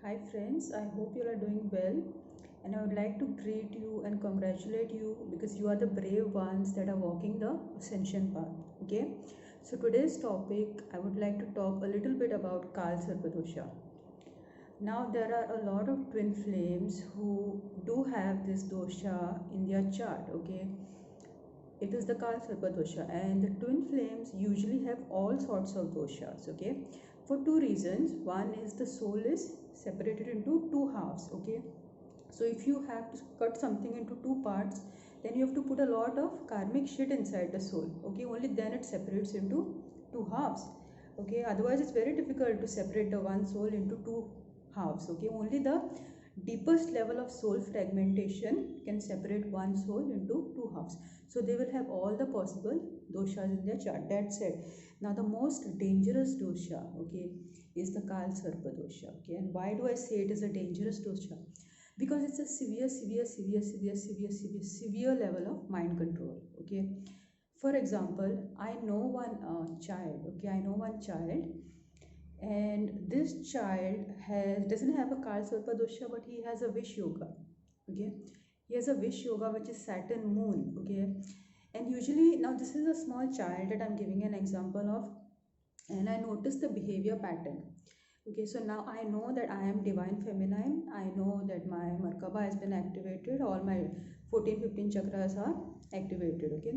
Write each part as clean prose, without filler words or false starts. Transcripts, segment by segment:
Hi friends, I hope you are doing well, and I would like to greet you and congratulate you because you are the brave ones that are walking the ascension path. Okay, so today's topic I would like to talk a little bit about Kal Sarpadosha. Now there are a lot of twin flames who do have this dosha in their chart. Okay, it is the Kal Sarpa dosha, and the twin flames usually have all sorts of doshas. Okay, for two reasons. One is the soul is separated into two halves. Okay, so if you have to cut something into two parts, then you have to put a lot of karmic shit inside the soul. Okay, only then it separates into two halves. Okay, otherwise it's very difficult to separate the one soul into two halves. Okay, only the deepest level of soul fragmentation can separate one soul into two halves. So they will have all the possible doshas in their chart. That's it. Now the most dangerous dosha, okay, is the Kal Sarpa dosha. Okay, and why do I say it is a dangerous dosha? Because it's a severe level of mind control. Okay, for example, I know one child. Okay, I know one child, and this child has doesn't have a Kal Sarpa dosha, but he has a wish yoga. Okay, he has a wish yoga which is Saturn moon. Okay, and usually, now this is a small child that I'm giving an example of, and I noticed the behavior pattern. Okay, so now I know that I am divine feminine. I know that my Markaba has been activated. All my 14, 15 chakras are activated. Okay,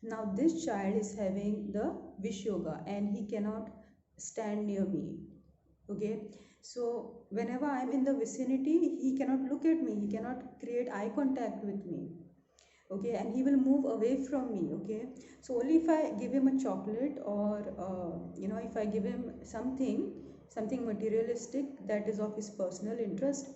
now this child is having the wish yoga and he cannot stand near me. Okay, so whenever I'm in the vicinity, he cannot look at me, he cannot create eye contact with me. Okay, and he will move away from me. Okay, so only if I give him a chocolate, or if I give him something materialistic that is of his personal interest,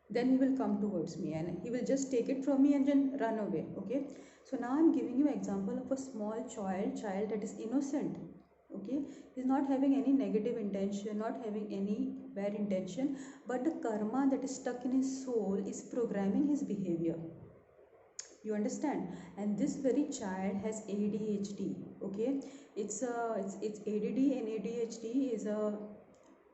then he will come towards me and he will just take it from me and then run away. Okay, so now I'm giving you example of a small child that is innocent. Okay, he's not having any negative intention, not having any bad intention, but the karma that is stuck in his soul is programming his behavior. You understand? And this very child has ADHD. Okay, it's ADD, and ADHD is a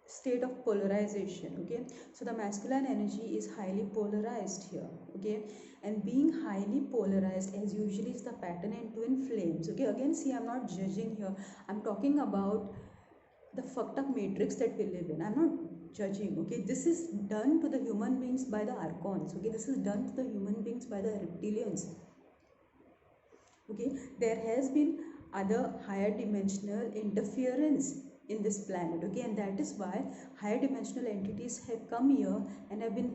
state of polarization. Okay, so the masculine energy is highly polarized here. Okay, and being highly polarized as usually is the pattern in twin flames. Okay, again, see, I'm not judging here, I'm talking about the fucked up matrix that we live in. I'm not judging. Okay, this is done to the human beings by the archons. Okay, this is done to the human beings by the reptilians. Okay, there has been other higher dimensional interference in this planet. Okay, and that is why higher dimensional entities have come here and have been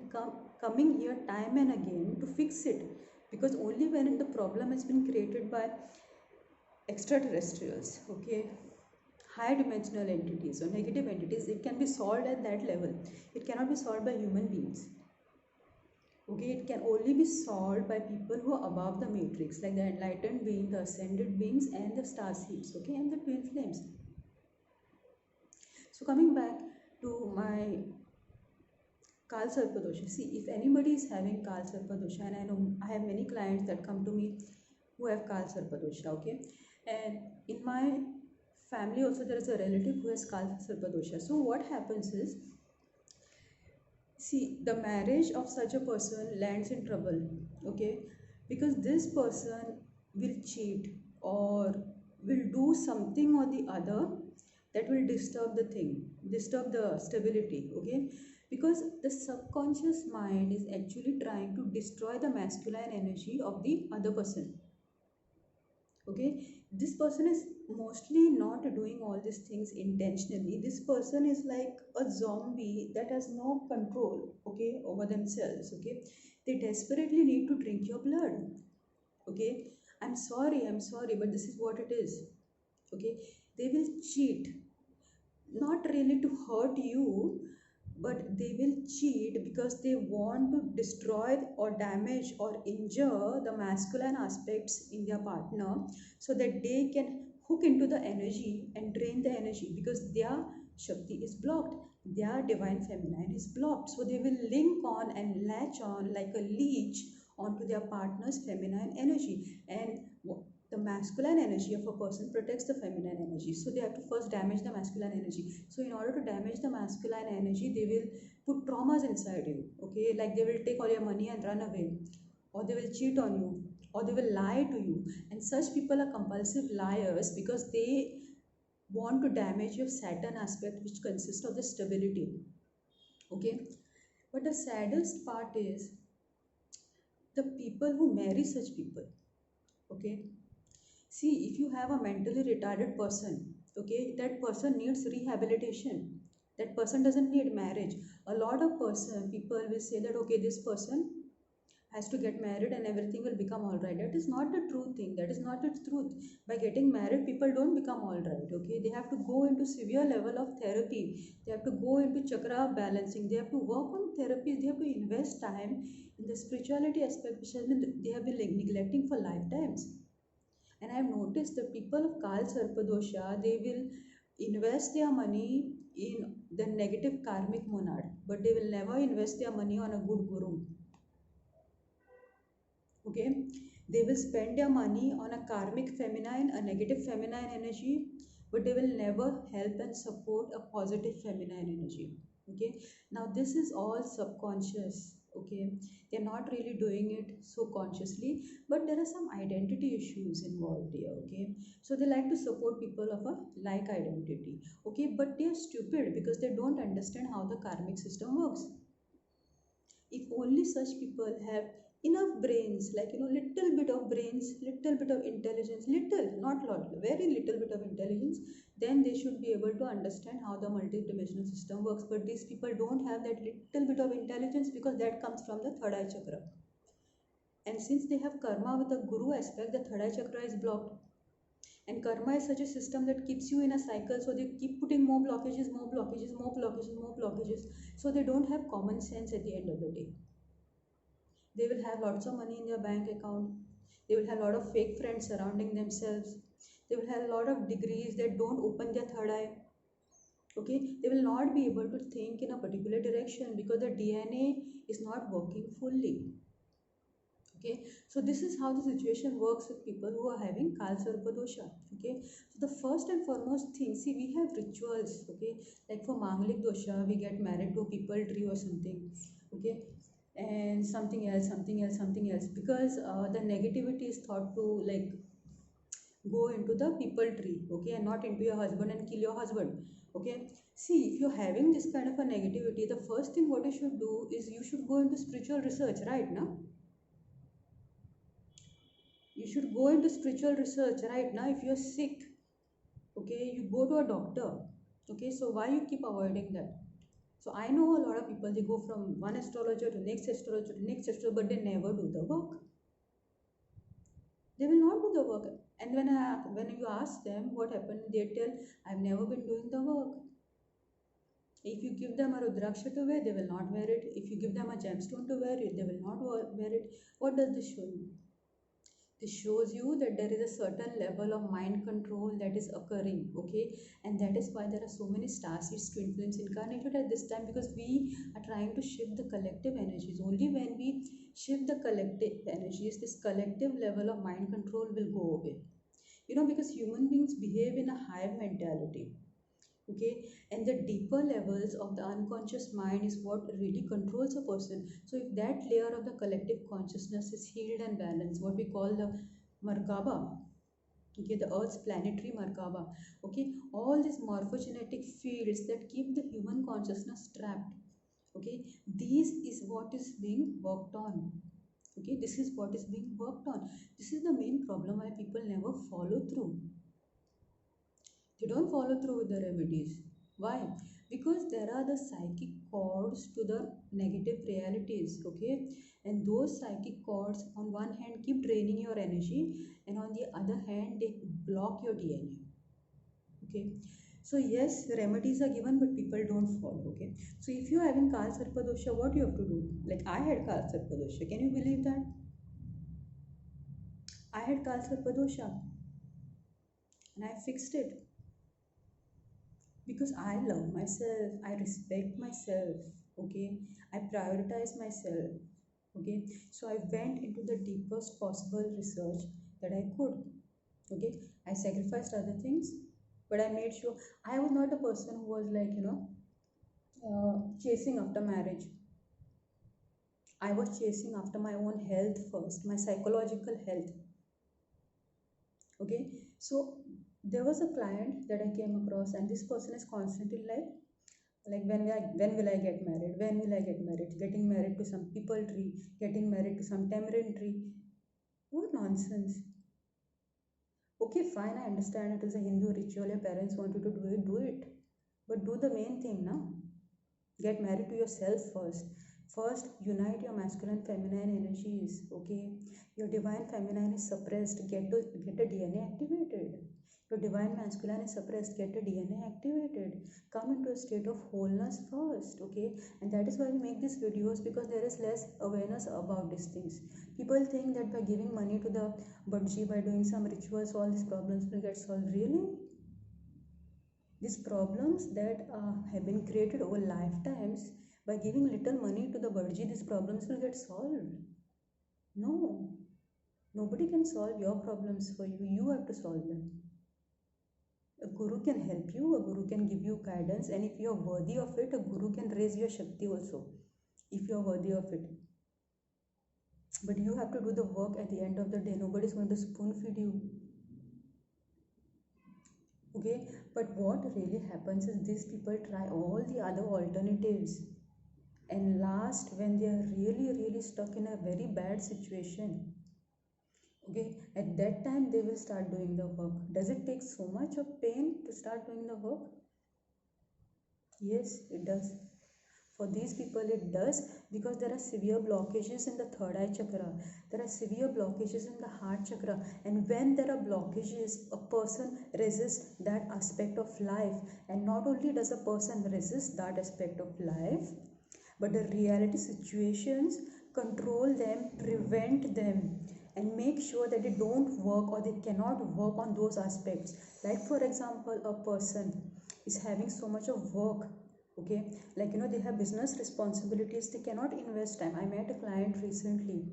coming here time and again to fix it, because only when the problem has been created by extraterrestrials, okay, higher dimensional entities or negative entities, it can be solved at that level. It cannot be solved by human beings. Okay, it can only be solved by people who are above the matrix, like the enlightened being, the ascended beings, and the star seeds. Okay, and the twin flames. So coming back to my Kal Sarpa dosha. See, if anybody is having Kal Sarpa dosha, and I know I have many clients that come to me who have Kal Sarpa dosha. Okay, and in my family also there is a relative who has Kal Sarpa dosha. So what happens is, see, the marriage of such a person lands in trouble. Okay, because this person will cheat or will do something or the other that will disturb the stability. Okay, because the subconscious mind is actually trying to destroy the masculine energy of the other person. Okay, this person is mostly not doing all these things intentionally. This person is like a zombie that has no control, okay, over themselves. Okay, they desperately need to drink your blood. Okay, I'm sorry, but this is what it is. Okay, they will cheat, not really to hurt you, but they will cheat because they want to destroy or damage or injure the masculine aspects in their partner, so that they can hook into the energy and drain the energy, because their Shakti is blocked, their divine feminine is blocked. So they will link on and latch on like a leech onto their partner's feminine energy. And the masculine energy of a person protects the feminine energy. So they have to first damage the masculine energy. So in order to damage the masculine energy, they will put traumas inside you. Okay, like they will take all your money and run away, or they will cheat on you, or they will lie to you. And such people are compulsive liars because they want to damage your Saturn aspect, which consists of the stability. Okay, but the saddest part is the people who marry such people. Okay, see, if you have a mentally retarded person, okay, that person needs rehabilitation. That person doesn't need marriage. A lot of people will say that okay, this person has to get married and everything will become all right. That is not the true thing. That is not the truth. By getting married, people don't become all right. Okay, they have to go into severe level of therapy. They have to go into chakra balancing. They have to work on therapies. They have to invest time in the spirituality aspect, which has been they have been like neglecting for lifetimes. And I've noticed the people of Kal Sarpadosha, they will invest their money in the negative karmic monad, but they will never invest their money on a good guru. Okay, they will spend their money on a karmic feminine, a negative feminine energy, but they will never help and support a positive feminine energy. Okay, now this is all subconscious. Okay, they're not really doing it so consciously, but there are some identity issues involved here. Okay, so they like to support people of a like identity. Okay, but they are stupid because they don't understand how the karmic system works. If only such people have enough brains, like little bit of brains, little bit of intelligence, little, not lot, very little bit of intelligence, then they should be able to understand how the multi-dimensional system works. But these people don't have that little bit of intelligence because that comes from the third eye chakra. And since they have karma with the guru aspect, the third eye chakra is blocked. And karma is such a system that keeps you in a cycle, so they keep putting more blockages, more blockages, more blockages, more blockages. So they don't have common sense at the end of the day. They will have lots of money in their bank account. They will have a lot of fake friends surrounding themselves. They will have a lot of degrees that don't open their third eye. Okay, they will not be able to think in a particular direction because the DNA is not working fully. Okay, so this is how the situation works with people who are having Kalsarpa dosha. Okay, so the first and foremost thing, see, we have rituals. Okay, like for Manglik dosha, we get married to a people tree or something. Okay, and something else, something else, something else, because the negativity is thought to like go into the people tree. Okay, and not into your husband and kill your husband. Okay, see, if you're having this kind of a negativity, the first thing what you should do is you should go into spiritual research right now. You should go into spiritual research right now. If you're sick, okay, you go to a doctor. Okay, so why you keep avoiding that? So I know a lot of people, they go from one astrologer to next astrologer to next astrologer, but they never do the work. They will not do the work. And when you ask them what happened, they tell, I've never been doing the work. If you give them a rudraksha to wear, they will not wear it. If you give them a gemstone to wear it, they will not wear it. What does this show you? This shows you that there is a certain level of mind control that is occurring. Okay, and that is why there are so many star seeds twin flames incarnated at this time, because we are trying to shift the collective energies. Only when we shift the collective energies, this collective level of mind control will go away. Because human beings behave in a hive mentality. Okay, and the deeper levels of the unconscious mind is what really controls a person. So if that layer of the collective consciousness is healed and balanced, what we call the Markaba, okay, the earth's planetary Markaba, okay, all these morphogenetic fields that keep the human consciousness trapped, okay, this is what is being worked on. Okay, this is what is being worked on. This is the main problem why people never follow through. They don't follow through with the remedies. Why? Because there are the psychic cords to the negative realities. Okay, and those psychic cords on one hand keep draining your energy, and on the other hand they block your DNA. Okay, so yes, remedies are given, but people don't follow. Okay, so if you're having Kal Sarpa dosha, what you have to do? Like I had Kal Sarpa dosha, can you believe that? I had Kal Sarpa dosha and I fixed it because I love myself, I respect myself. Okay, I prioritize myself. Okay, so I went into the deepest possible research that I could. Okay, I sacrificed other things, but I made sure I was not a person who was like, chasing after marriage. I was chasing after my own health first, my psychological health. Okay, so there was a client that I came across, and this person is constantly like when will I get married? When will I get married? Getting married to some people tree, getting married to some tamarind tree. What nonsense. Okay, fine, I understand it is a Hindu ritual, your parents want you to do it. But do the main thing now. Get married to yourself first. First, unite your masculine feminine energies. Okay, your divine feminine is suppressed. Get a DNA activated. Your divine masculine is suppressed. Get a DNA activated. Come into a state of wholeness first. Okay, and that is why we make these videos, because there is less awareness about these things. People think that by giving money to the Budji, by doing some rituals, all these problems will get solved. Really? These problems that have been created over lifetimes, by giving little money to the Burji, these problems will get solved. No, nobody can solve your problems for you. You have to solve them. A guru can help you, a guru can give you guidance, and if you are worthy of it, a guru can raise your Shakti also, if you are worthy of it. But you have to do the work at the end of the day. Nobody is going to spoon feed you. Okay, but what really happens is these people try all the other alternatives, and last, when they are really stuck in a very bad situation, okay, at that time they will start doing the work. Does it take so much of pain to start doing the work? Yes, it does. For these people it does, because there are severe blockages in the third eye chakra, there are severe blockages in the heart chakra, and when there are blockages, a person resists that aspect of life. And not only does a person resist that aspect of life, but the reality situations control them, prevent them, and make sure that they don't work, or they cannot work on those aspects. Like for example, a person is having so much of work, okay, like they have business responsibilities, they cannot invest time. I met a client recently,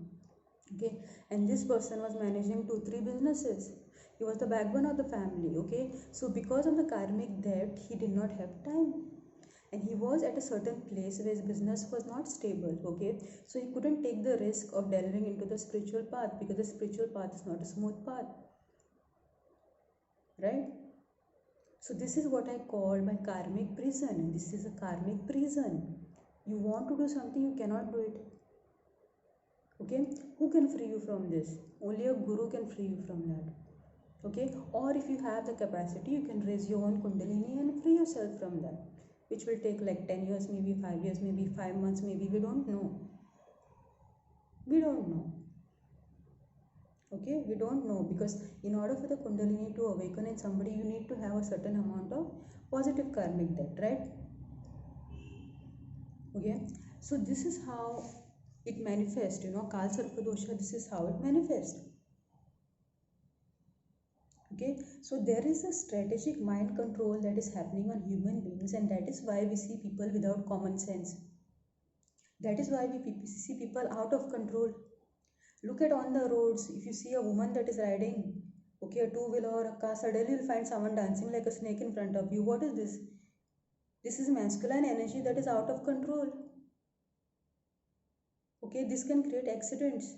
okay, and this person was managing 2 3 businesses. He was the backbone of the family, okay. So because of the karmic debt, he did not have time, and he was at a certain place where his business was not stable, okay. So he couldn't take the risk of delving into the spiritual path, because the spiritual path is not a smooth path, right? So this is what I call my karmic prison. This is a karmic prison. You want to do something, you cannot do it, okay. Who can free you from this? Only a guru can free you from that, okay. Or if you have the capacity, you can raise your own kundalini and free yourself from that, which will take like 10 years, maybe 5 years, maybe 5 months, maybe, we don't know. We don't know. Okay, we don't know, because in order for the kundalini to awaken in somebody, you need to have a certain amount of positive karmic debt, right? Okay, so this is how it manifests, Kal Sarpa dosha, this is how it manifests. Okay, so there is a strategic mind control that is happening on human beings, and that is why we see people without common sense. That is why we see people out of control. Look at on the roads, if you see a woman that is riding, okay, a two-wheeler or a car, suddenly you'll find someone dancing like a snake in front of you. What is this? This is masculine energy that is out of control. Okay, this can create accidents.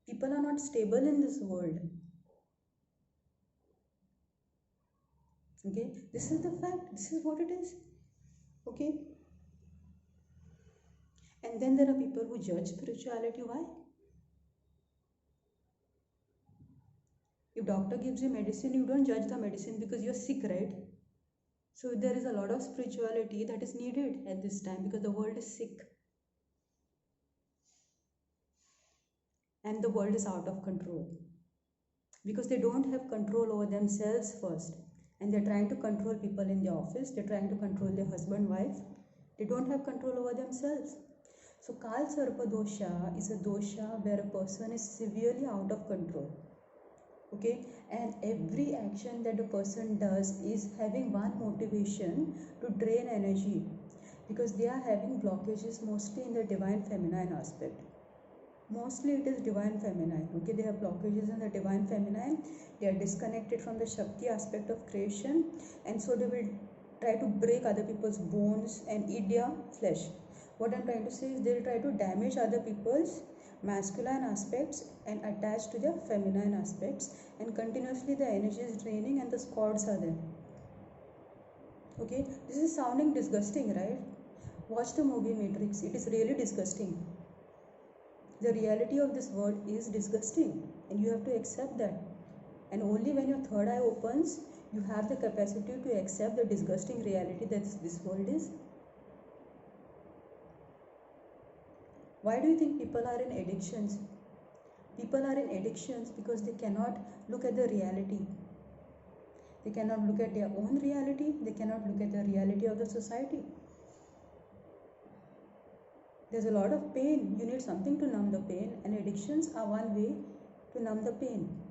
People are not stable in this world. Okay, this is the fact, this is what it is. Okay, and then there are people who judge spirituality. Why? If doctor gives you medicine, you don't judge the medicine because you're sick, right? So there is a lot of spirituality that is needed at this time, because the world is sick and the world is out of control, because they don't have control over themselves first, and they're trying to control people in the office, they're trying to control their husband, wife. They don't have control over themselves. So Kal Sarpa dosha is a dosha where a person is severely out of control, okay, and every action that a person does is having one motivation: to drain energy, because they are having blockages mostly in the divine feminine aspect. Mostly it is divine feminine. Okay, they have blockages in the divine feminine. They are disconnected from the Shakti aspect of creation, and so they will try to break other people's bones and eat their flesh. What I'm trying to say is they'll try to damage other people's masculine aspects and attach to their feminine aspects, and continuously the energy is draining and the squads are there. Okay, this is sounding disgusting, right? Watch the movie Matrix. It is really disgusting. The reality of this world is disgusting, and you have to accept that. And only when your third eye opens, you have the capacity to accept the disgusting reality that this world is. Why do you think people are in addictions? People are in addictions because they cannot look at the reality. They cannot look at their own reality. They cannot look at the reality of the society. There's a lot of pain. You need something to numb the pain, and addictions are one way to numb the pain.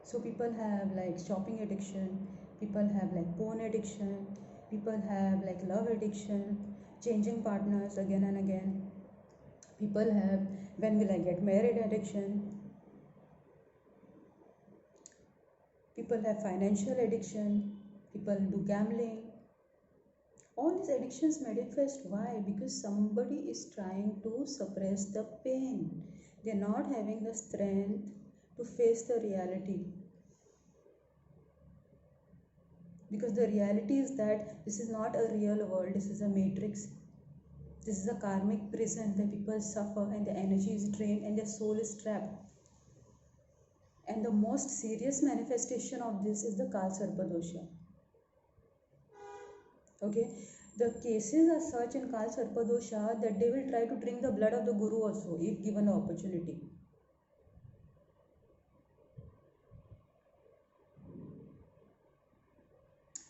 So people have like shopping addiction, people have like porn addiction, people have like love addiction, changing partners again and again. People have when will I get married addiction. People have financial addiction, people do gambling. All these addictions manifest. Why? Because somebody is trying to suppress the pain. They're not having the strength to face the reality. Because the reality is that this is not a real world, this is a matrix. This is a karmic prison where people suffer and the energy is drained and their soul is trapped. And the most serious manifestation of this is the Kalsarpa dosha. Okay, the cases are such in Kalsarpa dosha that they will try to drink the blood of the Guru also if given the opportunity.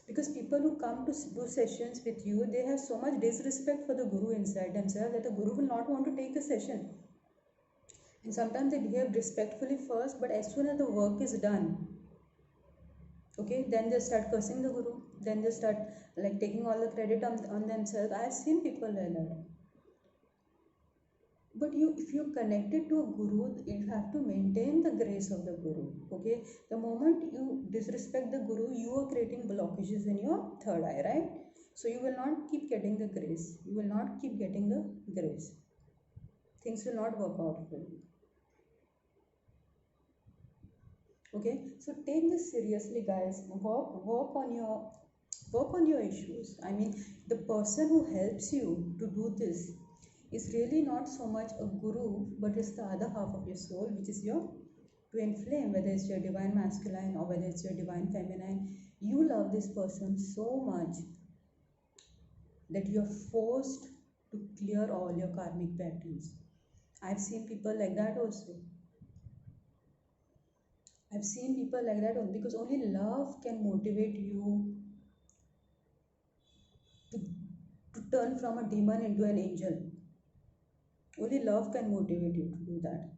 Because people who come to do sessions with you, they have so much disrespect for the Guru inside themselves that the Guru will not want to take a session. And sometimes they behave respectfully first, but as soon as the work is done, okay, then they start cursing the Guru. Then they start like taking all the credit on themselves. I have seen people like that. But if you're connected to a guru, you have to maintain the grace of the guru. Okay, the moment you disrespect the guru, you are creating blockages in your third eye, right? So you will not keep getting the grace, you will not keep getting the grace, things will not work out for you. Okay, so take this seriously, guys. Work on your issues. I mean, the person who helps you to do this is really not so much a guru, but it's the other half of your soul, which is your twin flame, whether it's your divine masculine or whether it's your divine feminine. You love this person so much that you're forced to clear all your karmic patterns. I've seen people like that also. I've seen people like that because only love can motivate you to, to turn from a demon into an angel. Only love can motivate you to do that.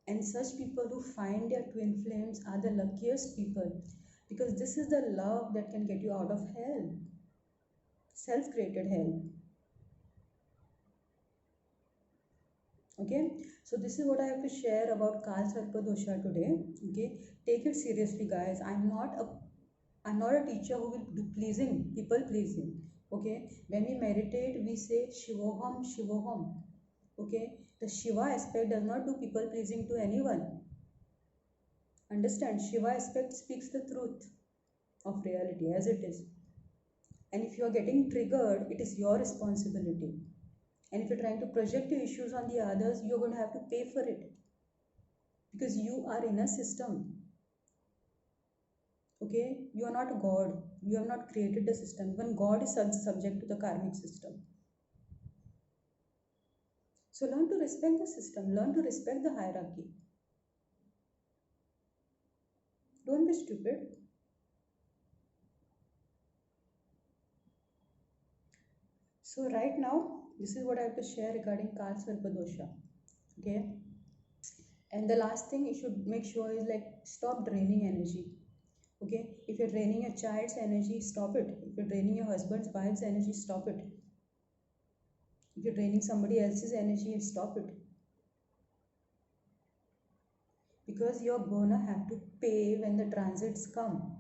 And such people who find their twin flames are the luckiest people, because this is the love that can get you out of hell, self created hell. Okay, so this is what I have to share about Kalsarpa dosha today. Okay, take it seriously, guys. I'm not a teacher who will do pleasing, people pleasing. Okay, when we meditate, we say Shivoham, Shivoham. Okay, the Shiva aspect does not do people pleasing to anyone. Understand, Shiva aspect speaks the truth of reality as it is. And if you are getting triggered, it is your responsibility. And if you're trying to project your issues on the others, you're going to have to pay for it. Because you are in a system. Okay, you are not a god. You have not created a system. Even God is subject to the karmic system. So learn to respect the system. Learn to respect the hierarchy. Don't be stupid. So right now, this is what I have to share regarding Kalsarpa dosha. Okay. And the last thing you should make sure is like stop draining energy. Okay. If you're draining your child's energy, stop it. If you're draining your husband's wife's energy, stop it. If you're draining somebody else's energy, stop it. Because you're gonna have to pay when the transits come.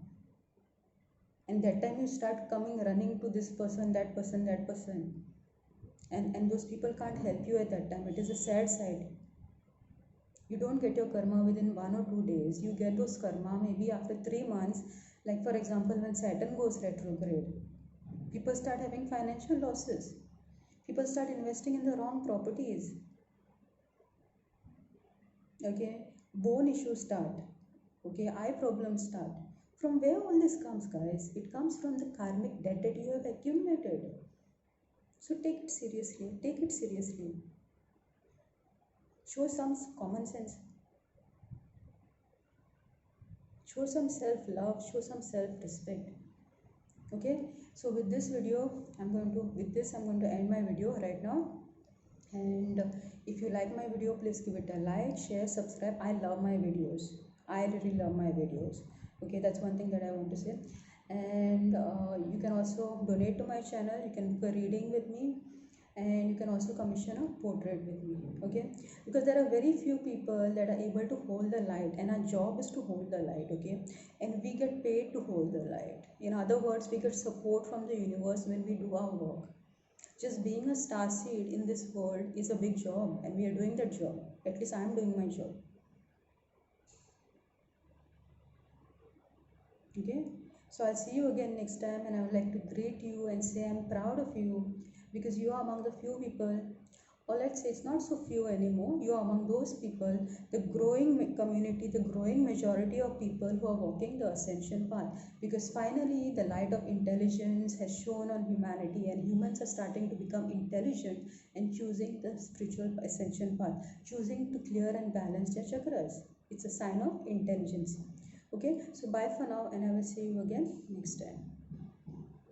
And that time you start coming running to this person, that person, that person. And those people can't help you at that time. It is a sad side. You don't get your karma within 1 or 2 days. You get those karma maybe after 3 months. Like for example, when Saturn goes retrograde, people start having financial losses. People start investing in the wrong properties. Okay, bone issues start. Okay, eye problems start. From where all this comes, guys? It comes from the karmic debt that you have accumulated. So take it seriously. Take it seriously. Show some common sense. Show some self-love. Show some self-respect. Okay. So with this video, I'm going to end my video right now. And if you like my video, please give it a like, share, subscribe. I love my videos. I really love my videos. Okay, that's one thing that I want to say. And you can also donate to my channel. You can book a reading with me, and you can also commission a portrait with me. Okay, because there are very few people that are able to hold the light, and our job is to hold the light. Okay, and we get paid to hold the light. In other words, we get support from the universe when we do our work. Just being a star seed in this world is a big job, and we are doing that job. At least I am doing my job. Okay, so I'll see you again next time, and I would like to greet you and say I'm proud of you because you are among the few people, or let's say it's not so few anymore, you are among those people, the growing community, the growing majority of people who are walking the ascension path, because finally the light of intelligence has shone on humanity, and humans are starting to become intelligent and choosing the spiritual ascension path, choosing to clear and balance their chakras. It's a sign of intelligence. Okay, so bye for now, and I will see you again next time.